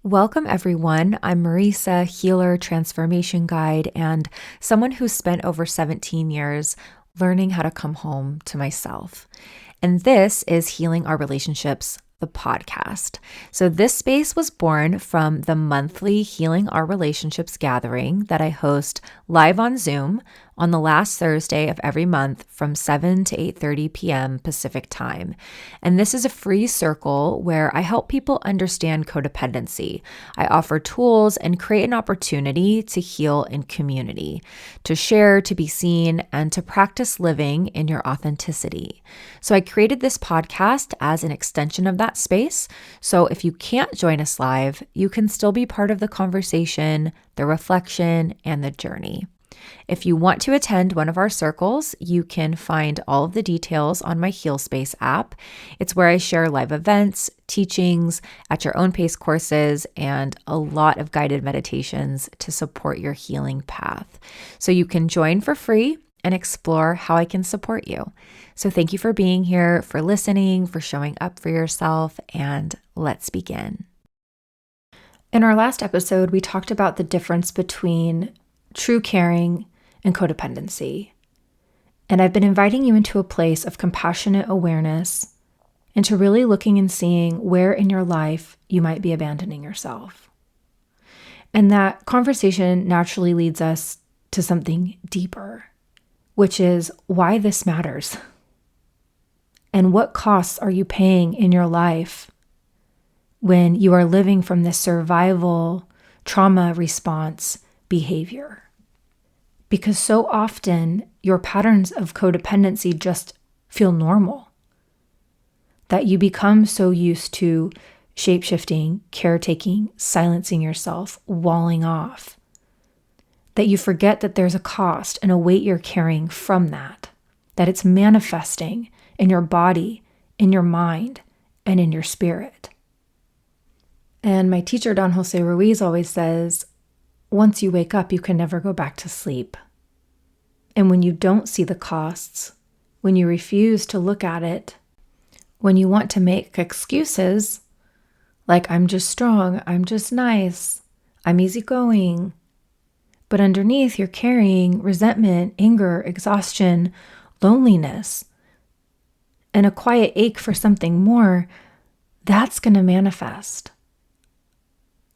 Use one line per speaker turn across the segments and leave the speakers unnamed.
Welcome, everyone. I'm Marisa, healer, transformation guide, and someone who's spent over 17 years learning how to come home to myself. And this is Healing Our Relationships, the podcast. So, this space was born from the monthly Healing Our Relationships gathering that I host live on Zoom on the last Thursday of every month from 7 to 8:30 p.m. Pacific time. And this is a free circle where I help people understand codependency. I offer tools and create an opportunity to heal in community, to share, to be seen, and to practice living in your authenticity. So I created this podcast as an extension of that space. So if you can't join us live, you can still be part of the conversation, the reflection, and the journey. If you want to attend one of our circles, you can find all of the details on my HealSpace app. It's where I share live events, teachings, at your own pace courses, and a lot of guided meditations to support your healing path. So you can join for free and explore how I can support you. So thank you for being here, for listening, for showing up for yourself, and let's begin. In our last episode, we talked about the difference between true caring and codependency. And I've been inviting you into a place of compassionate awareness and to really looking and seeing where in your life you might be abandoning yourself. And that conversation naturally leads us to something deeper, which is why this matters. And what costs are you paying in your life when you are living from this survival trauma response behavior? Because so often your patterns of codependency just feel normal, that you become so used to shape-shifting, caretaking, silencing yourself, walling off, that you forget that there's a cost and a weight you're carrying from that it's manifesting in your body, in your mind, and in your spirit. And my teacher, Don Jose Ruiz, always says, once you wake up, you can never go back to sleep. And when you don't see the costs, when you refuse to look at it, when you want to make excuses, like I'm just strong, I'm just nice, I'm easygoing, but underneath you're carrying resentment, anger, exhaustion, loneliness, and a quiet ache for something more, that's going to manifest.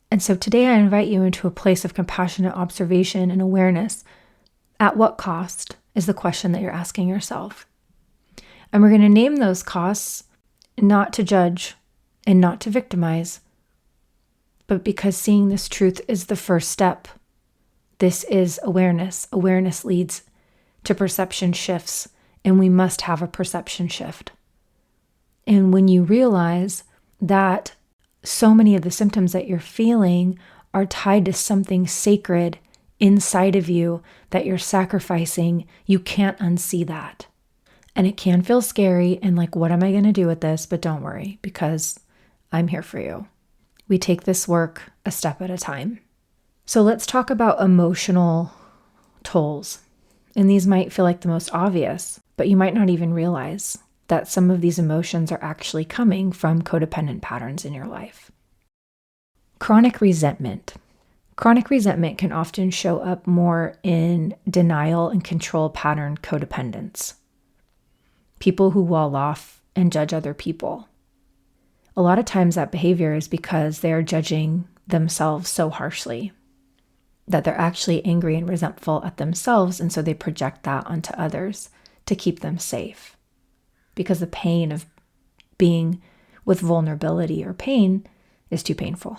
And so today I invite you into a place of compassionate observation and awareness. At what cost is the question that you're asking yourself. And we're going to name those costs not to judge and not to victimize, but because seeing this truth is the first step. This is awareness. Awareness leads to perception shifts, and we must have a perception shift. And when you realize that so many of the symptoms that you're feeling are tied to something sacred inside of you that you're sacrificing, you can't unsee that. And it can feel scary and like, what am I going to do with this? But don't worry, because I'm here for you. We take this work a step at a time. So let's talk about emotional tolls. And these might feel like the most obvious, but you might not even realize that some of these emotions are actually coming from codependent patterns in your life. Chronic resentment. Chronic resentment can often show up more in denial and control pattern codependence. People who wall off and judge other people. A lot of times that behavior is because they are judging themselves so harshly that they're actually angry and resentful at themselves, and so they project that onto others to keep them safe. Because the pain of being with vulnerability or pain is too painful.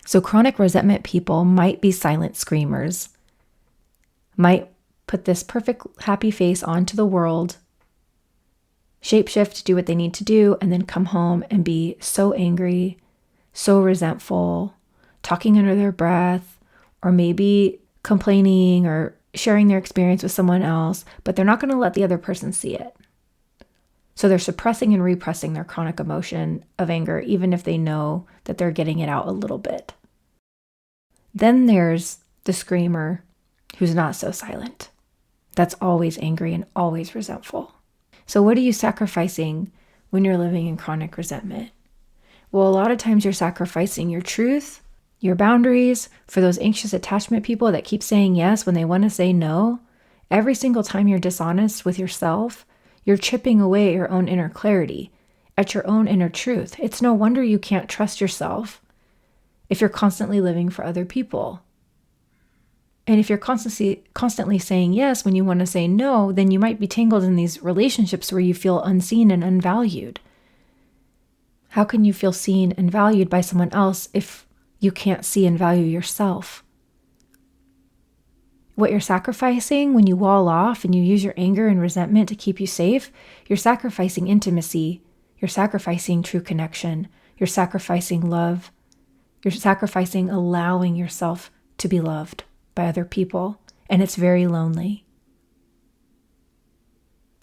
So chronic resentment people might be silent screamers, might put this perfect happy face onto the world, shapeshift, do what they need to do, and then come home and be so angry, so resentful, talking under their breath, or maybe complaining or sharing their experience with someone else, but they're not going to let the other person see it. So they're suppressing and repressing their chronic emotion of anger, even if they know that they're getting it out a little bit. Then there's the screamer who's not so silent. That's always angry and always resentful. So what are you sacrificing when you're living in chronic resentment? Well, a lot of times you're sacrificing your truth, your boundaries for those anxious attachment people that keep saying yes when they want to say no. Every single time you're dishonest with yourself, you're chipping away at your own inner clarity, at your own inner truth. It's no wonder you can't trust yourself if you're constantly living for other people. And if you're constantly saying yes when you want to say no, then you might be tangled in these relationships where you feel unseen and unvalued. How can you feel seen and valued by someone else if you can't see and value yourself? What you're sacrificing when you wall off and you use your anger and resentment to keep you safe, you're sacrificing intimacy. You're sacrificing true connection. You're sacrificing love. You're sacrificing allowing yourself to be loved by other people, and it's very lonely.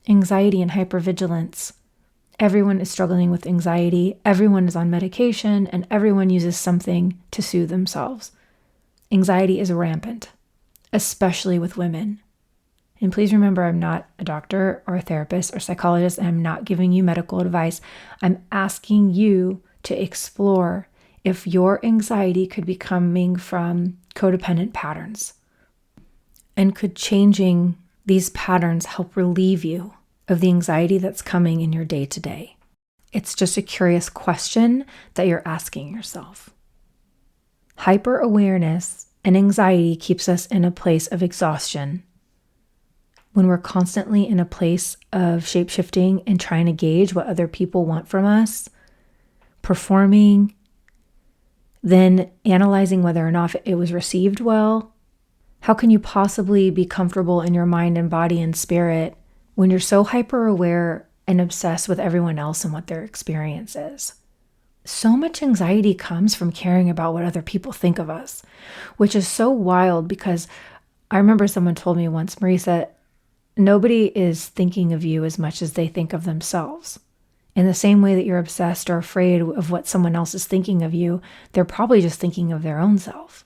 Anxiety and hypervigilance. Everyone is struggling with anxiety, everyone is on medication, and everyone uses something to soothe themselves. Anxiety is rampant, especially with women. And please remember, I'm not a doctor or a therapist or psychologist, and I'm not giving you medical advice. I'm asking you to explore if your anxiety could be coming from codependent patterns. And could changing these patterns help relieve you of the anxiety that's coming in your day-to-day? It's just a curious question that you're asking yourself. Hyper-awareness and anxiety keeps us in a place of exhaustion. When we're constantly in a place of shape-shifting and trying to gauge what other people want from us, performing, then analyzing whether or not it was received well. How can you possibly be comfortable in your mind and body and spirit when you're so hyper-aware and obsessed with everyone else and what their experience is? So much anxiety comes from caring about what other people think of us, which is so wild because I remember someone told me once, Marisa, nobody is thinking of you as much as they think of themselves. In the same way that you're obsessed or afraid of what someone else is thinking of you, they're probably just thinking of their own self.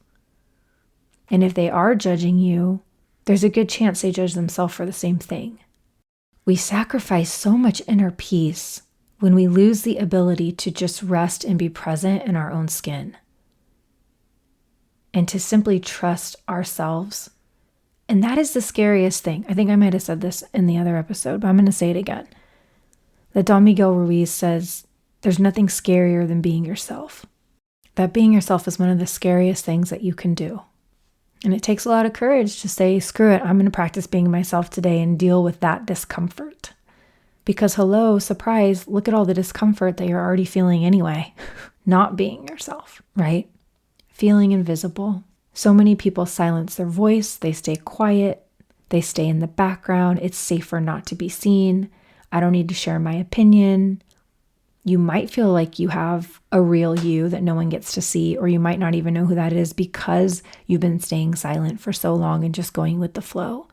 And if they are judging you, there's a good chance they judge themselves for the same thing. We sacrifice so much inner peace when we lose the ability to just rest and be present in our own skin. And to simply trust ourselves. And that is the scariest thing. I think I might have said this in the other episode, but I'm going to say it again. That Don Miguel Ruiz says, there's nothing scarier than being yourself. That being yourself is one of the scariest things that you can do. And it takes a lot of courage to say, screw it, I'm going to practice being myself today and deal with that discomfort. Because hello, surprise, look at all the discomfort that you're already feeling anyway. Not being yourself, right? Feeling invisible. So many people silence their voice, they stay quiet, they stay in the background, it's safer not to be seen. I don't need to share my opinion. You might feel like you have a real you that no one gets to see, or you might not even know who that is because you've been staying silent for so long and just going with the flow.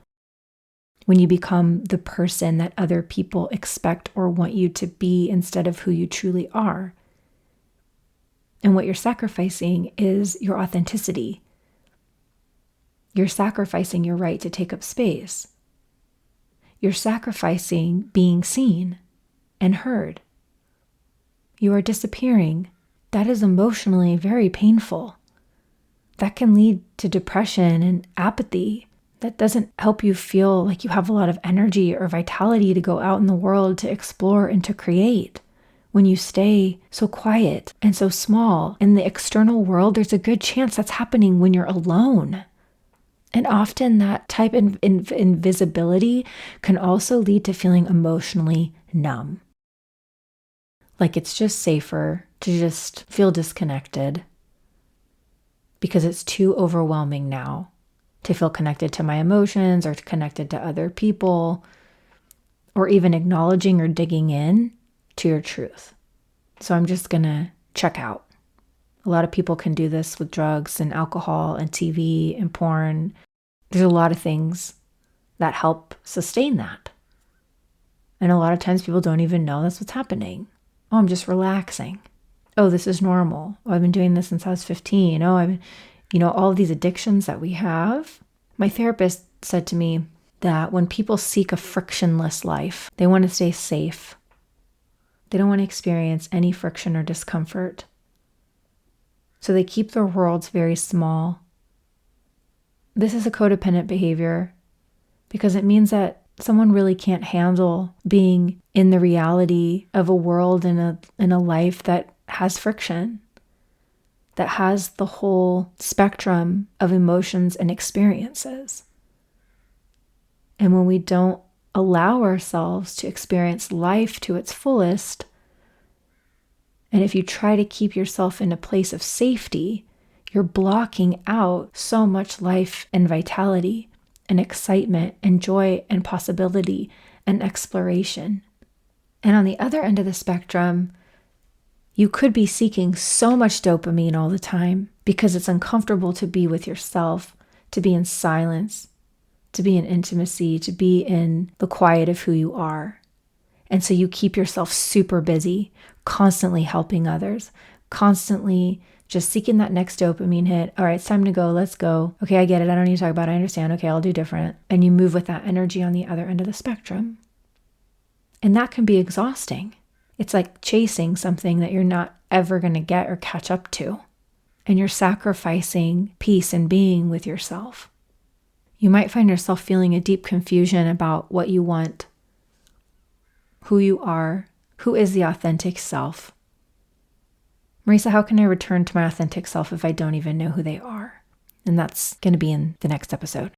When you become the person that other people expect or want you to be instead of who you truly are. And what you're sacrificing is your authenticity. You're sacrificing your right to take up space. You're sacrificing being seen and heard. You are disappearing. That is emotionally very painful. That can lead to depression and apathy. That doesn't help you feel like you have a lot of energy or vitality to go out in the world to explore and to create. When you stay so quiet and so small in the external world, there's a good chance that's happening when you're alone. And often that type of invisibility can also lead to feeling emotionally numb. Like it's just safer to just feel disconnected because it's too overwhelming now to feel connected to my emotions or connected to other people or even acknowledging or digging in to your truth. So I'm just going to check out. A lot of people can do this with drugs and alcohol and TV and porn. There's a lot of things that help sustain that. And a lot of times people don't even know that's what's happening. Oh, I'm just relaxing. Oh, this is normal. Oh, I've been doing this since I was 15. Oh, all of these addictions that we have. My therapist said to me that when people seek a frictionless life, they want to stay safe. They don't want to experience any friction or discomfort. So they keep their worlds very small. This is a codependent behavior because it means that someone really can't handle being in the reality of a world in a life that has friction, that has the whole spectrum of emotions and experiences. And when we don't allow ourselves to experience life to its fullest, and if you try to keep yourself in a place of safety, you're blocking out so much life and vitality and excitement and joy and possibility and exploration. And on the other end of the spectrum, you could be seeking so much dopamine all the time because it's uncomfortable to be with yourself, to be in silence, to be in intimacy, to be in the quiet of who you are. And so you keep yourself super busy, constantly helping others, constantly just seeking that next dopamine hit. All right, it's time to go. Let's go. Okay, I get it. I don't need to talk about it. I understand. Okay, I'll do different. And you move with that energy on the other end of the spectrum. And that can be exhausting. It's like chasing something that you're not ever going to get or catch up to. And you're sacrificing peace and being with yourself. You might find yourself feeling a deep confusion about what you want, who you are, who is the authentic self. Marisa, how can I return to my authentic self if I don't even know who they are? And that's going to be in the next episode.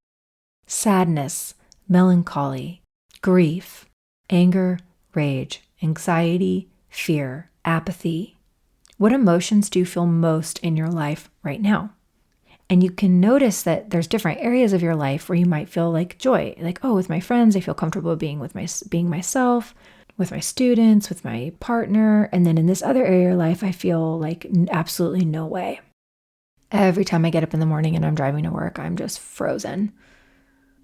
Sadness, melancholy, grief, anger, rage, anxiety, fear, apathy. What emotions do you feel most in your life right now? And you can notice that there's different areas of your life where you might feel like joy. Like, oh, with my friends, I feel comfortable being myself, with my students, with my partner. And then in this other area of your life, I feel like absolutely no way. Every time I get up in the morning and I'm driving to work, I'm just frozen,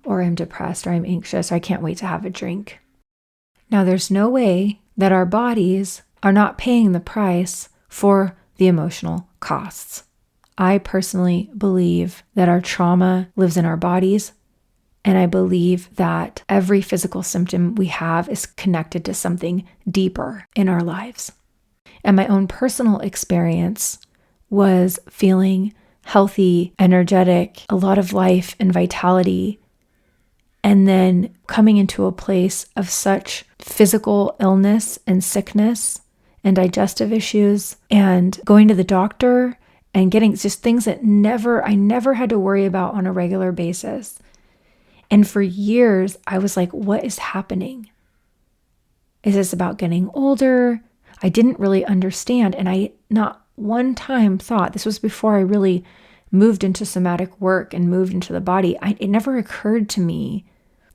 or I'm depressed, or I'm anxious, or I can't wait to have a drink. Now, there's no way that our bodies are not paying the price for the emotional costs. I personally believe that our trauma lives in our bodies, and I believe that every physical symptom we have is connected to something deeper in our lives. And my own personal experience was feeling healthy, energetic, a lot of life and vitality, and then coming into a place of such physical illness and sickness and digestive issues, and going to the doctor and getting just things that I never had to worry about on a regular basis. And for years, I was like, what is happening? Is this about getting older? I didn't really understand. And I not one time thought, this was before I really moved into somatic work and moved into the body. It never occurred to me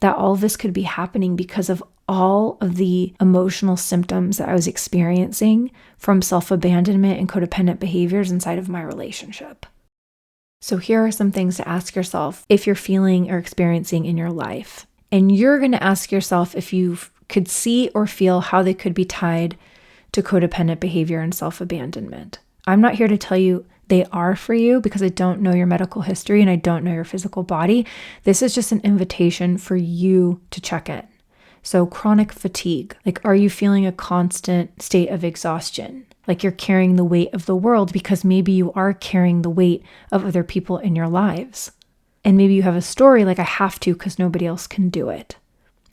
that all of this could be happening because of all of the emotional symptoms that I was experiencing from self-abandonment and codependent behaviors inside of my relationship. So here are some things to ask yourself if you're feeling or experiencing in your life. And you're going to ask yourself if you could see or feel how they could be tied to codependent behavior and self-abandonment. I'm not here to tell you they are for you because I don't know your medical history and I don't know your physical body. This is just an invitation for you to check in. So chronic fatigue, like, are you feeling a constant state of exhaustion? Like you're carrying the weight of the world because maybe you are carrying the weight of other people in your lives. And maybe you have a story like, I have to because nobody else can do it.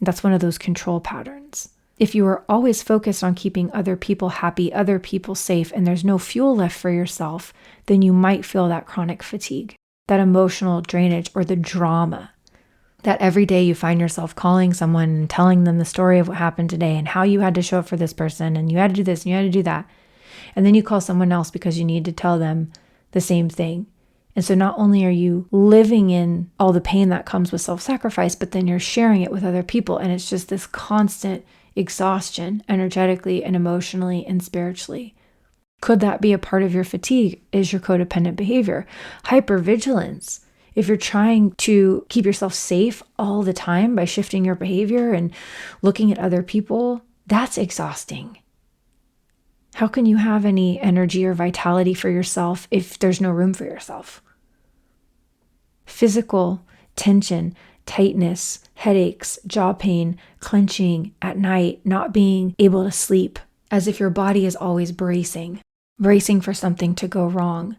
That's one of those control patterns. If you are always focused on keeping other people happy, other people safe, and there's no fuel left for yourself, then you might feel that chronic fatigue, that emotional drainage, or the drama. That every day you find yourself calling someone and telling them the story of what happened today and how you had to show up for this person and you had to do this and you had to do that. And then you call someone else because you need to tell them the same thing. And so not only are you living in all the pain that comes with self-sacrifice, but then you're sharing it with other people. And it's just this constant exhaustion energetically and emotionally and spiritually. Could that be a part of your fatigue? Is your codependent behavior? Hypervigilance. If you're trying to keep yourself safe all the time by shifting your behavior and looking at other people, that's exhausting. How can you have any energy or vitality for yourself if there's no room for yourself? Physical tension, tightness, headaches, jaw pain, clenching at night, not being able to sleep, as if your body is always bracing for something to go wrong.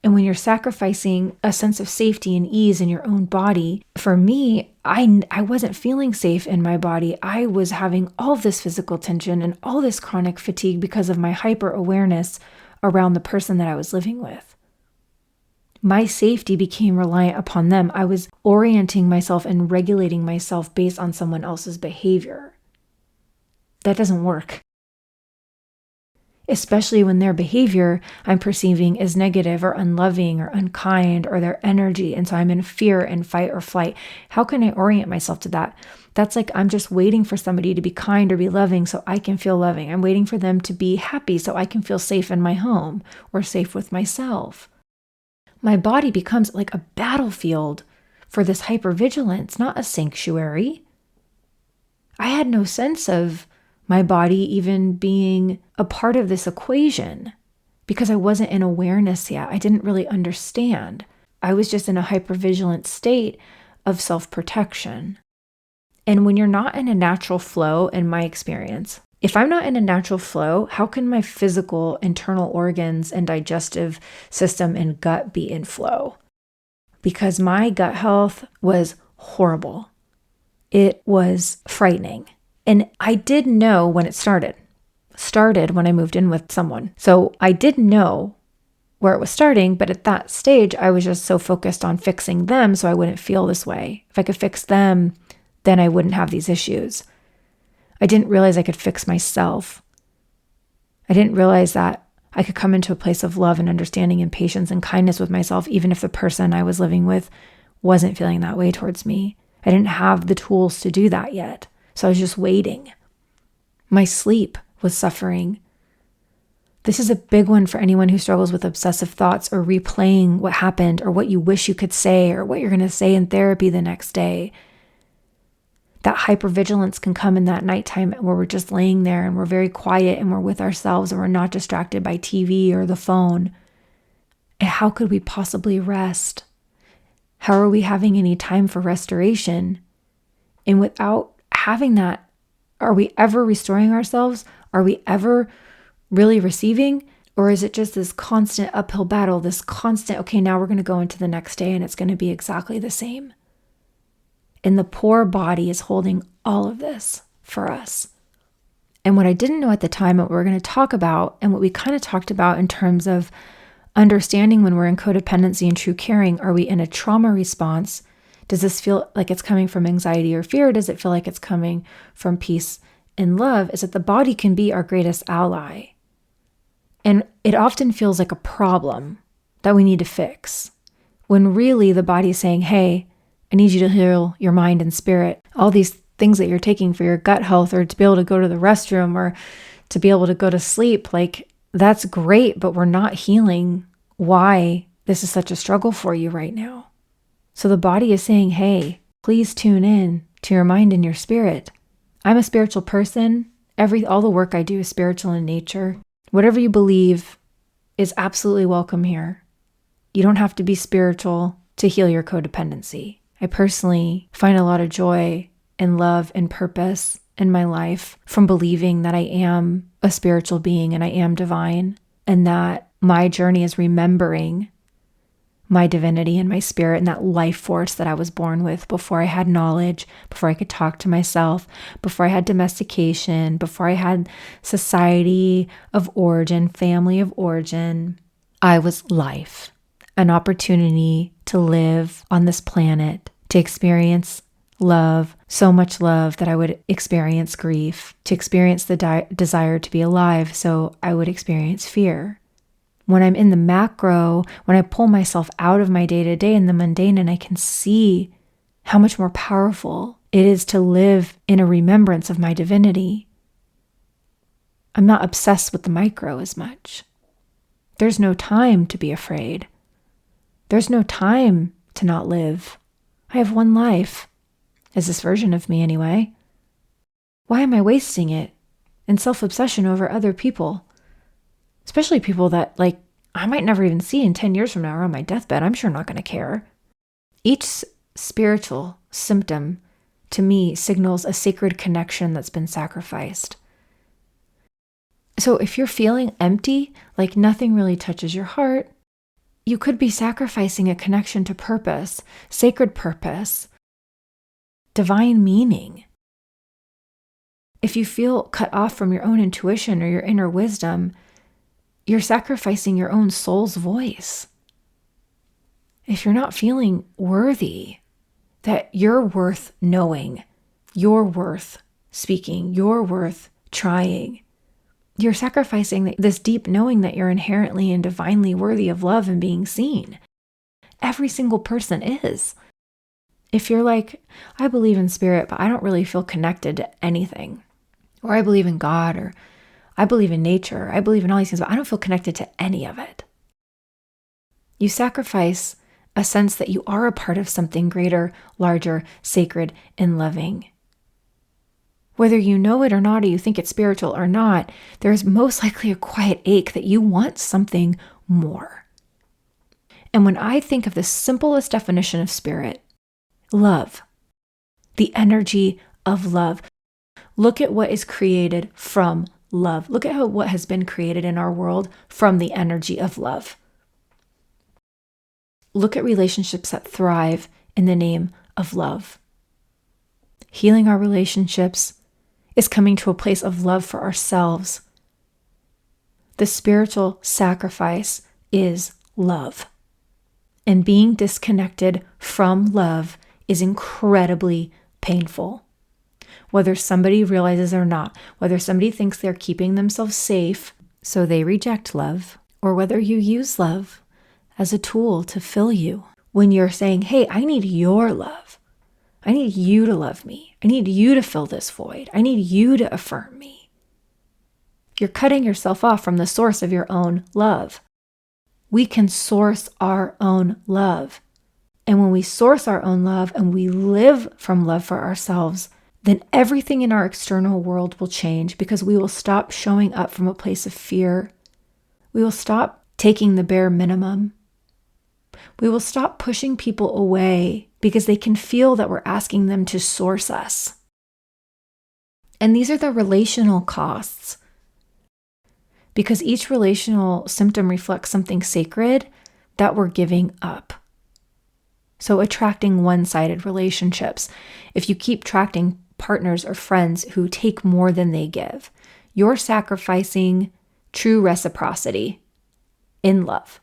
And when you're sacrificing a sense of safety and ease in your own body, for me, I wasn't feeling safe in my body. I was having all this physical tension and all this chronic fatigue because of my hyper awareness around the person that I was living with. My safety became reliant upon them. I was orienting myself and regulating myself based on someone else's behavior. That doesn't work. Especially when their behavior I'm perceiving is negative or unloving or unkind, or their energy. And so I'm in fear and fight or flight. How can I orient myself to that? That's like I'm just waiting for somebody to be kind or be loving so I can feel loving. I'm waiting for them to be happy so I can feel safe in my home or safe with myself. My body becomes like a battlefield for this hypervigilance, not a sanctuary. I had no sense of my body even being a part of this equation because I wasn't in awareness yet. I didn't really understand. I was just in a hypervigilant state of self-protection. And when you're not in a natural flow, in my experience, if I'm not in a natural flow, how can my physical internal organs and digestive system and gut be in flow? Because my gut health was horrible. It was frightening. And I did know when it started when I moved in with someone. So I did know where it was starting, but at that stage, I was just so focused on fixing them so I wouldn't feel this way. If I could fix them, then I wouldn't have these issues. I didn't realize I could fix myself. I didn't realize that I could come into a place of love and understanding and patience and kindness with myself, even if the person I was living with wasn't feeling that way towards me. I didn't have the tools to do that yet. So I was just waiting. My sleep was suffering. This is a big one for anyone who struggles with obsessive thoughts or replaying what happened or what you wish you could say or what you're going to say in therapy the next day. That hypervigilance can come in that nighttime where we're just laying there and we're very quiet and we're with ourselves and we're not distracted by TV or the phone. And how could we possibly rest? How are we having any time for restoration? And without having that, are we ever restoring ourselves? Are we ever really receiving? Or is it just this constant uphill battle, this constant, okay, now we're going to go into the next day and it's going to be exactly the same? And the poor body is holding all of this for us. And what I didn't know at the time, what we're going to talk about, and what we kind of talked about in terms of understanding when we're in codependency and true caring, are we in a trauma response? Does this feel like it's coming from anxiety or fear? Does it feel like it's coming from peace and love? Is that the body can be our greatest ally. And it often feels like a problem that we need to fix, when really the body is saying, hey, I need you to heal your mind and spirit. All these things that you're taking for your gut health or to be able to go to the restroom or to be able to go to sleep, like that's great, but we're not healing why this is such a struggle for you right now. So the body is saying, hey, please tune in to your mind and your spirit. I'm a spiritual person. All the work I do is spiritual in nature. Whatever you believe is absolutely welcome here. You don't have to be spiritual to heal your codependency. I personally find a lot of joy and love and purpose in my life from believing that I am a spiritual being and I am divine, and that my journey is remembering my divinity and my spirit and that life force that I was born with before I had knowledge, before I could talk to myself, before I had domestication, before I had society of origin, family of origin. I was life, an opportunity to live on this planet, to experience love, so much love that I would experience grief, to experience the desire to be alive, so I would experience fear. When I'm in the macro, when I pull myself out of my day-to-day in the mundane, and I can see how much more powerful it is to live in a remembrance of my divinity, I'm not obsessed with the micro as much. There's no time to be afraid. There's no time to not live. I have one life, as this version of me anyway. Why am I wasting it in self-obsession over other people? Especially people that, like, I might never even see in 10 years from now or on my deathbed. I'm sure not going to care. Each spiritual symptom, to me, signals a sacred connection that's been sacrificed. So if you're feeling empty, like nothing really touches your heart, you could be sacrificing a connection to purpose, sacred purpose, divine meaning. If you feel cut off from your own intuition or your inner wisdom, you're sacrificing your own soul's voice. If you're not feeling worthy, that you're worth knowing, you're worth speaking, you're worth trying, you're sacrificing this deep knowing that you're inherently and divinely worthy of love and being seen. Every single person is. If you're like, I believe in spirit, but I don't really feel connected to anything, or I believe in God, or I believe in nature, I believe in all these things, but I don't feel connected to any of it. You sacrifice a sense that you are a part of something greater, larger, sacred, and loving. Whether you know it or not, or you think it's spiritual or not, there is most likely a quiet ache that you want something more. And when I think of the simplest definition of spirit, love, the energy of love, look at what is created from love. Look at what has been created in our world from the energy of love. Look at relationships that thrive in the name of love. Healing our relationships is coming to a place of love for ourselves. The spiritual sacrifice is love. And being disconnected from love is incredibly painful. Whether somebody realizes or not, whether somebody thinks they're keeping themselves safe, so they reject love, or whether you use love as a tool to fill you. When you're saying, hey, I need your love. I need you to love me. I need you to fill this void. I need you to affirm me. You're cutting yourself off from the source of your own love. We can source our own love. And when we source our own love and we live from love for ourselves, then everything in our external world will change, because we will stop showing up from a place of fear. We will stop taking the bare minimum. We will stop pushing people away because they can feel that we're asking them to source us. And these are the relational costs, because each relational symptom reflects something sacred that we're giving up. So attracting one-sided relationships. If you keep attracting partners or friends who take more than they give, you're sacrificing true reciprocity in love.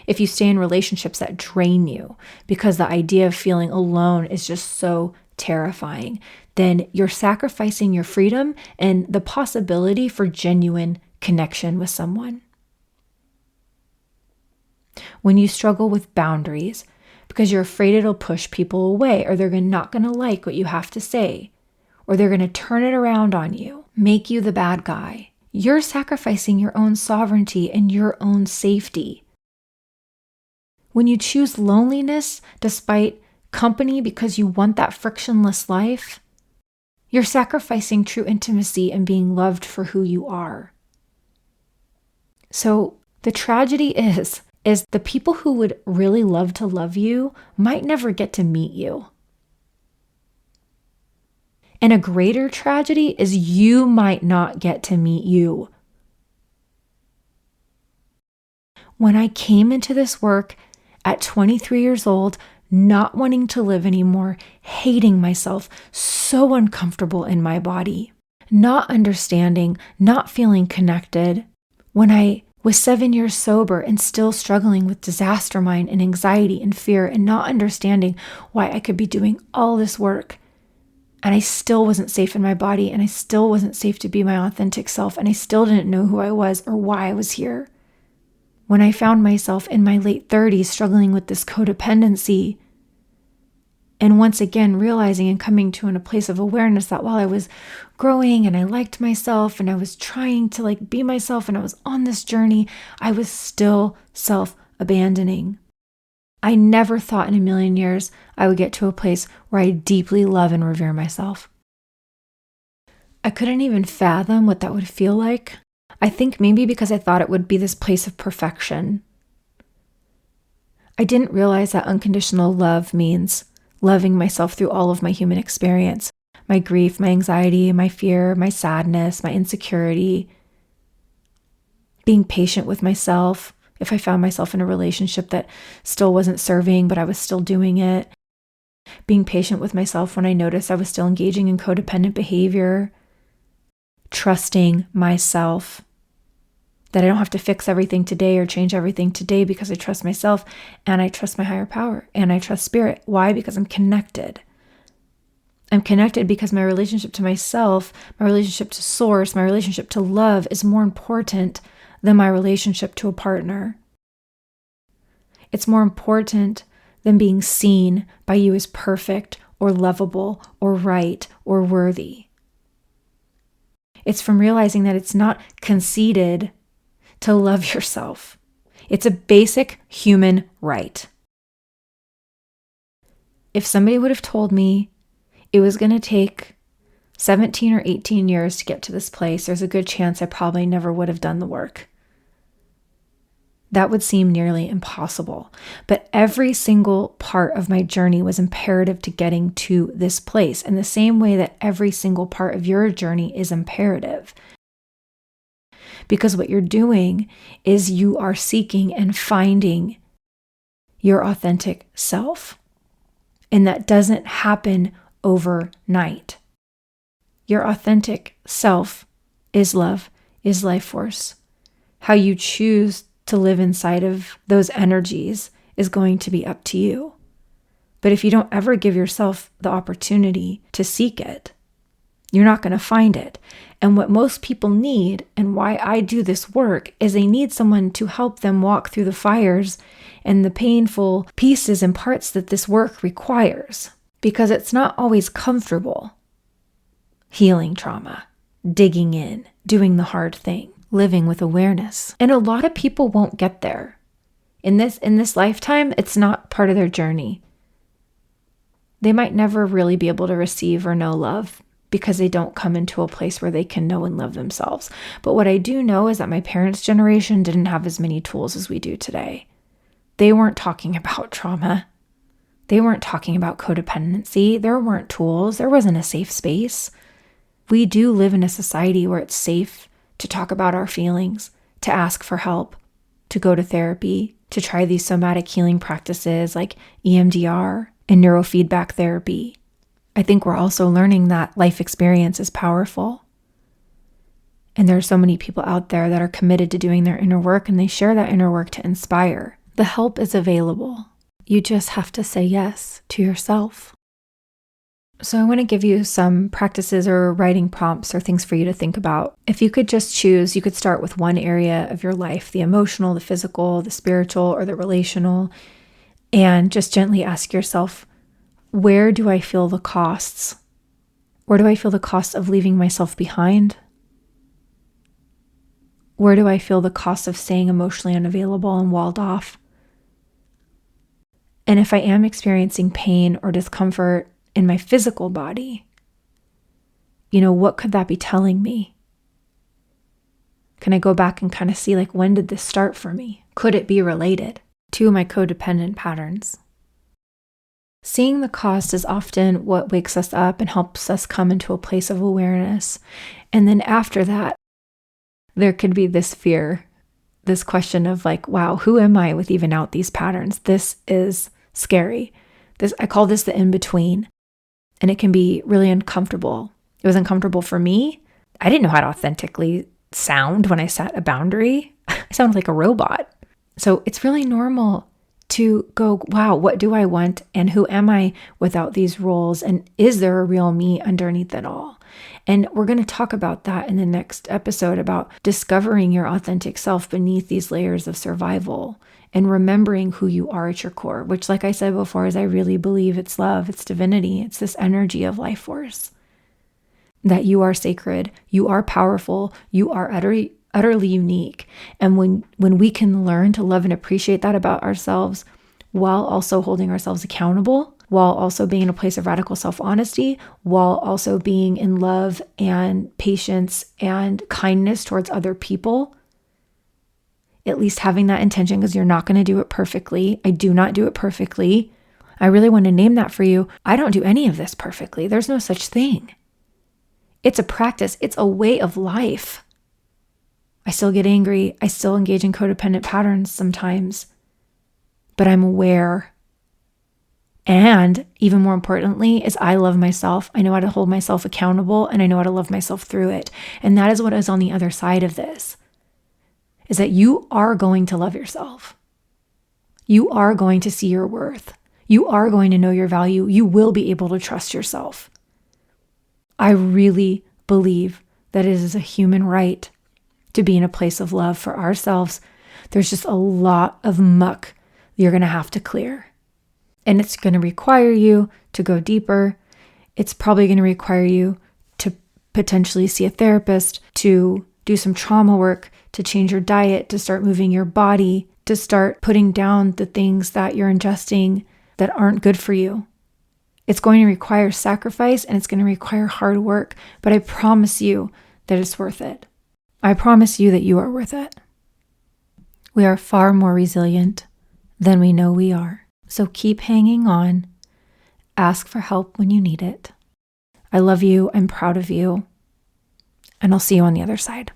If you stay in relationships that drain you because the idea of feeling alone is just so terrifying, then you're sacrificing your freedom and the possibility for genuine connection with someone. When you struggle with boundaries because you're afraid it'll push people away, or they're not going to like what you have to say, or they're going to turn it around on you, make you the bad guy, you're sacrificing your own sovereignty and your own safety. When you choose loneliness despite company because you want that frictionless life, you're sacrificing true intimacy and being loved for who you are. So the tragedy is the people who would really love to love you might never get to meet you. And a greater tragedy is you might not get to meet you. When I came into this work at 23 years old, not wanting to live anymore, hating myself, so uncomfortable in my body, not understanding, not feeling connected, when I was 7 years sober and still struggling with disaster mind and anxiety and fear and not understanding why I could be doing all this work, and I still wasn't safe in my body, and I still wasn't safe to be my authentic self, and I still didn't know who I was or why I was here. When I found myself in my late 30s struggling with this codependency, and once again realizing and coming to a place of awareness that while I was growing and I liked myself and I was trying to be myself and I was on this journey, I was still self-abandoning. I never thought in a million years I would get to a place where I deeply love and revere myself. I couldn't even fathom what that would feel like. I think maybe because I thought it would be this place of perfection. I didn't realize that unconditional love means loving myself through all of my human experience, my grief, my anxiety, my fear, my sadness, my insecurity. Being patient with myself. If I found myself in a relationship that still wasn't serving, but I was still doing it. Being patient with myself when I noticed I was still engaging in codependent behavior. Trusting myself. That I don't have to fix everything today or change everything today because I trust myself and I trust my higher power and I trust spirit. Why? Because I'm connected. I'm connected because my relationship to myself, my relationship to source, my relationship to love is more important than my relationship to a partner. It's more important than being seen by you as perfect or lovable or right or worthy. It's from realizing that it's not conceded to love yourself. It's a basic human right. If somebody would have told me it was going to take 17 or 18 years to get to this place, there's a good chance I probably never would have done the work. That would seem nearly impossible. But every single part of my journey was imperative to getting to this place, in the same way that every single part of your journey is imperative. Because what you're doing is you are seeking and finding your authentic self. And that doesn't happen overnight. Your authentic self is love, is life force. How you choose to live inside of those energies is going to be up to you. But if you don't ever give yourself the opportunity to seek it, you're not going to find it. And what most people need, and why I do this work, is they need someone to help them walk through the fires and the painful pieces and parts that this work requires. Because it's not always comfortable. Healing trauma, digging in, doing the hard thing, living with awareness. And a lot of people won't get there. In this lifetime, it's not part of their journey. They might never really be able to receive or know love, because they don't come into a place where they can know and love themselves. But what I do know is that my parents' generation didn't have as many tools as we do today. They weren't talking about trauma. They weren't talking about codependency. There weren't tools. There wasn't a safe space. We do live in a society where it's safe to talk about our feelings, to ask for help, to go to therapy, to try these somatic healing practices like EMDR and neurofeedback therapy. I think we're also learning that life experience is powerful. And there are so many people out there that are committed to doing their inner work, and they share that inner work to inspire. The help is available. You just have to say yes to yourself. So I want to give you some practices or writing prompts or things for you to think about. If you could just choose, you could start with one area of your life, the emotional, the physical, the spiritual, or the relational, and just gently ask yourself, where do I feel the costs? Where do I feel the cost of leaving myself behind? Where do I feel the cost of staying emotionally unavailable and walled off? And if I am experiencing pain or discomfort in my physical body, what could that be telling me? Can I go back and kind of see, when did this start for me? Could it be related to my codependent patterns? Seeing the cost is often what wakes us up and helps us come into a place of awareness. And then after that, there could be this fear, this question of wow, who am I with even out these patterns? This is scary. I call this the in-between, and it can be really uncomfortable. It was uncomfortable for me. I didn't know how to authentically sound when I set a boundary. I sounded like a robot. So it's really normal to go, wow, what do I want? And who am I without these roles? And is there a real me underneath it all? And we're going to talk about that in the next episode, about discovering your authentic self beneath these layers of survival and remembering who you are at your core, which, like I said before, is I really believe it's love, it's divinity, it's this energy of life force. That you are sacred, you are powerful, you are utterly unique. And when we can learn to love and appreciate that about ourselves, while also holding ourselves accountable, while also being in a place of radical self-honesty, while also being in love and patience and kindness towards other people, at least having that intention, because you're not going to do it perfectly. I do not do it perfectly. I really want to name that for you. I don't do any of this perfectly. There's no such thing. It's a practice. It's a way of life. I still get angry. I still engage in codependent patterns sometimes, but I'm aware. And even more importantly is I love myself. I know how to hold myself accountable, and I know how to love myself through it. And that is what is on the other side of this, is that you are going to love yourself. You are going to see your worth. You are going to know your value. You will be able to trust yourself. I really believe that it is a human right to be in a place of love for ourselves. There's just a lot of muck you're going to have to clear. And it's going to require you to go deeper. It's probably going to require you to potentially see a therapist, to do some trauma work, to change your diet, to start moving your body, to start putting down the things that you're ingesting that aren't good for you. It's going to require sacrifice and it's going to require hard work, but I promise you that it's worth it. I promise you that you are worth it. We are far more resilient than we know we are. So keep hanging on. Ask for help when you need it. I love you. I'm proud of you. And I'll see you on the other side.